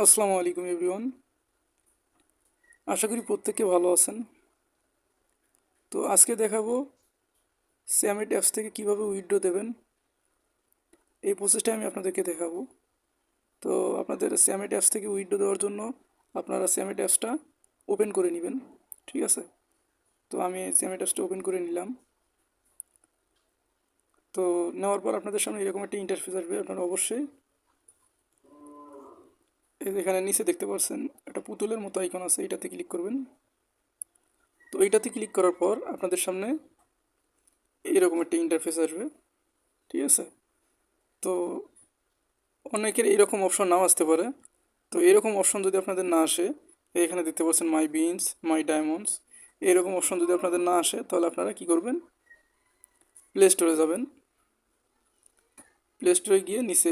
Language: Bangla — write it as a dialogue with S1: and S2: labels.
S1: আসসালামু আলাইকুম এভরিওয়ান। আশা করি প্রত্যেকে ভালো আছেন। তো আজকে দেখাবো স্যামিট অ্যাপস থেকে কিভাবে উইথড্র দেবেন, এই প্রসেসটা আমি আপনাদেরকে দেখাবো। তো আপনাদের স্যামিট অ্যাপস থেকে উইথড্র দেওয়ার জন্য আপনারা স্যামিট অ্যাপসটা ওপেন করে নেবেন। ঠিক আছে, তো আমি স্যামিট অ্যাপসটা ওপেন করে নিলাম। তো নেওয়ার পর আপনাদের সামনে এরকম একটা ইন্টারফেস আসবে। আপনারা অবশ্যই এই যে এখানে নিচে দেখতে পাচ্ছেন একটা পুতুলের মতো আইকন আছে, এটাতে ক্লিক করবেন। তো এইটাতে ক্লিক করার পর আপনাদের সামনে এরকম একটা ইন্টারফেস আসবে। ঠিক আছে, তো অনেকের এরকম অপশন নাও আসতে পারে। তো এরকম অপশন যদি আপনাদের না আসে, এখানে দেখতে পাচ্ছেন মাই বিনস, মাই ডায়মন্ডস, এরকম অপশন যদি আপনাদের না আসে, তাহলে আপনারা কি করবেন, প্লে স্টোরে যাবেন। প্লে স্টোরে গিয়ে নিচে